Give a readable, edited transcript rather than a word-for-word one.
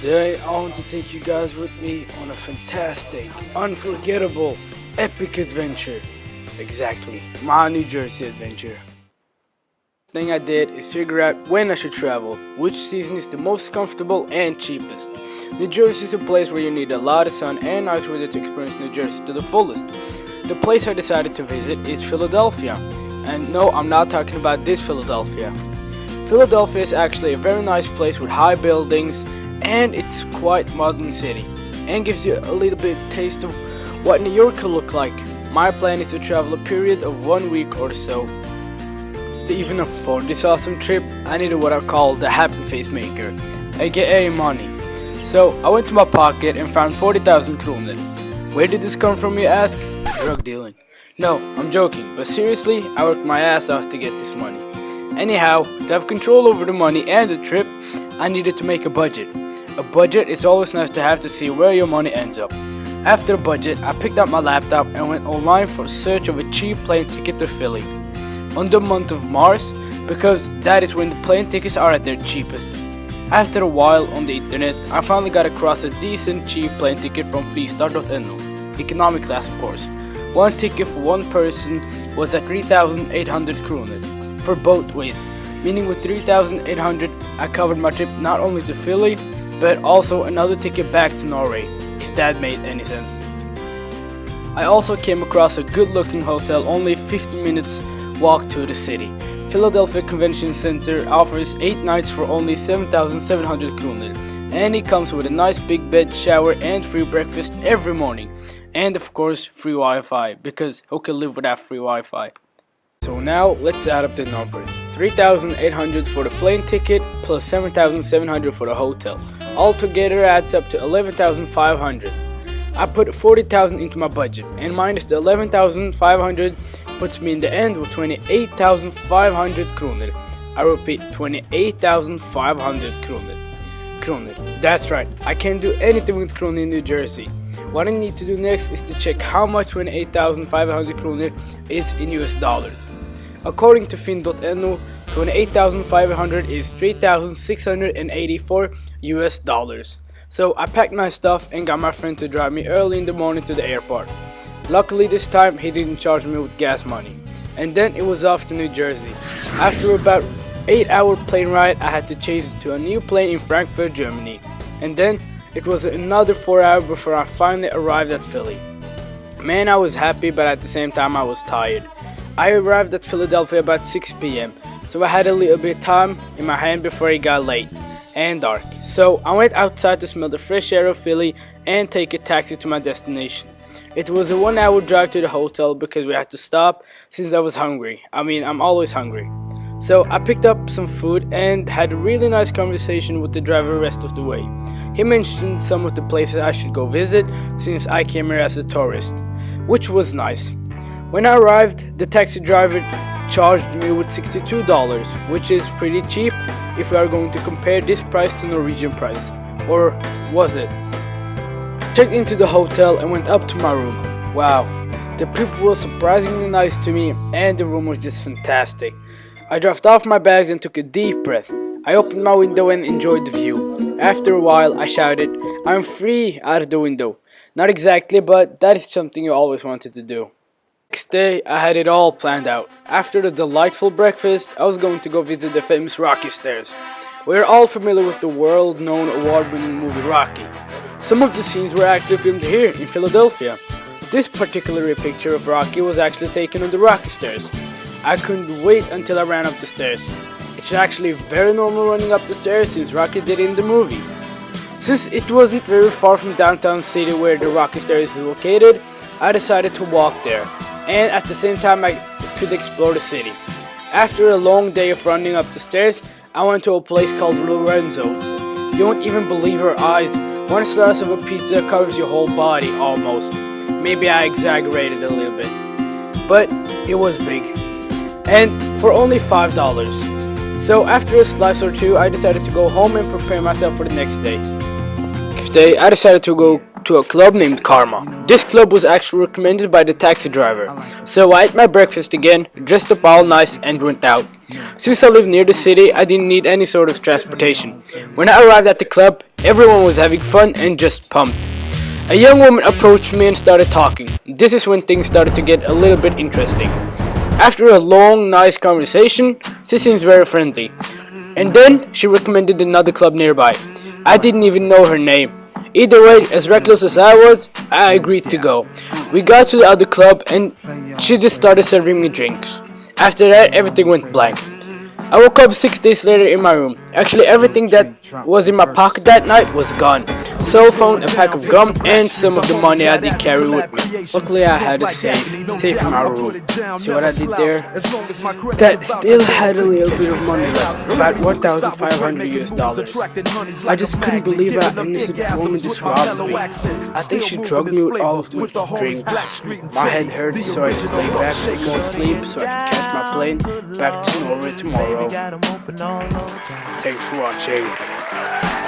Today I want to take you guys with me on a fantastic, unforgettable, epic adventure. Exactly, my New Jersey adventure. Thing I did is figure out when I should travel, which season is the most comfortable and cheapest. New Jersey is a place where you need a lot of sun and nice weather to experience New Jersey to the fullest. The place I decided to visit is Philadelphia. And no, I'm not talking about this Philadelphia. Philadelphia is actually a very nice place with high buildings, and it's quite modern city and gives you a little bit taste of what New York could look like. My plan is to travel a period of 1 week or so. To even afford this awesome trip, I needed what I call the happy face maker, aka money. So I went to my pocket and found 40,000 kroner. Where did this come from, you ask? Drug dealing. No, I'm joking, but seriously, I worked my ass off to get this money. Anyhow, to have control over the money and the trip, I needed to make a budget. A budget is always nice to have to see where your money ends up. After a budget, I picked up my laptop and went online for a search of a cheap plane ticket to Philly. On the month of March, because that is when the plane tickets are at their cheapest. After a while on the internet, I finally got across a decent cheap plane ticket from Flystar.no. Economic class, of course. One ticket for one person was at 3,800 kroner for both ways, meaning with 3,800 I covered my trip not only to Philly, but also another ticket back to Norway, if that made any sense. I also came across a good looking hotel only 15 minutes walk to the city. Philadelphia Convention Center offers 8 nights for only 7,700 kroner, and it comes with a nice big bed, shower and free breakfast every morning. And of course free Wi-Fi, because who can live without free Wi-Fi? So now let's add up the numbers. 3,800 for the plane ticket plus 7,700 for the hotel. Altogether adds up to 11,500. I put 40,000 into my budget, and minus the 11,500 puts me in the end with 28,500 kroner. I repeat, 28,500 kroner. That's right, I can't do anything with kroner in New Jersey. What I need to do next is to check how much 28,500 kroner is in US dollars. According to Finn.no, 28,500 is 3,684 US dollars. So I packed my stuff and got my friend to drive me early in the morning to the airport. Luckily this time he didn't charge me with gas money. And then it was off to New Jersey. After about 8-hour plane ride, I had to change to a new plane in Frankfurt, Germany. And then it was another 4 hours before I finally arrived at Philly. Man, I was happy, but at the same time I was tired. I arrived at Philadelphia about 6 p.m. so I had a little bit of time in my hand before it got late and dark. So I went outside to smell the fresh air of Philly and take a taxi to my destination. It was a 1-hour drive to the hotel because we had to stop since I was hungry. I'm always hungry. So I picked up some food and had a really nice conversation with the driver the rest of the way. He mentioned some of the places I should go visit since I came here as a tourist, which was nice. When I arrived, the taxi driver charged me with $62, which is pretty cheap if we are going to compare this price to Norwegian price. Or was it? Checked into the hotel and went up to my room. Wow, the people were surprisingly nice to me and the room was just fantastic. I dropped off my bags and took a deep breath. I opened my window and enjoyed the view. After a while I shouted, "I'm free," out of the window. Not exactly, but that is something you always wanted to do. Next day I had it all planned out. After the delightful breakfast, I was going to go visit the famous Rocky Stairs. We're all familiar with the world-known award-winning movie Rocky. Some of the scenes were actually filmed here in Philadelphia. This particular picture of Rocky was actually taken on the Rocky Stairs. I couldn't wait until I ran up the stairs. It's actually very normal running up the stairs since Rocky did it in the movie. Since it wasn't very far from downtown city where the Rocky Stairs is located, I decided to walk there, and at the same time I could explore the city. After a long day of running up the stairs, I went to a place called Lorenzo's. You won't even believe your eyes. One slice of a pizza covers your whole body almost. Maybe I exaggerated a little bit, but it was big. And for only $5. So after a slice or two, I decided to go home and prepare myself for the next day. Next day, I decided to go to a club named Karma. This club was actually recommended by the taxi driver. So I ate my breakfast again, dressed up all nice and went out. Since I live near the city, I didn't need any sort of transportation. When I arrived at the club, everyone was having fun and just pumped. A young woman approached me and started talking. This is when things started to get a little bit interesting. After a long, nice conversation, she seems very friendly. And then she recommended another club nearby. I didn't even know her name. Either way, as reckless as I was, I agreed to go. We got to the other club and she just started serving me drinks. After that, everything went blank. I woke up 6 days later in my room. Actually, everything that was in my pocket that night was gone. Cell phone, a pack of gum, and some of the money I did carry with me. Luckily, I had a safe in my room. See what I did there? That still had a little bit of money left, about $1,500 US. I just couldn't believe an innocent woman just robbed me. I think she drugged me with all of those drinks. My head hurts, so I just lay back to go to sleep so I can catch my plane back to Norway tomorrow. Thanks for watching.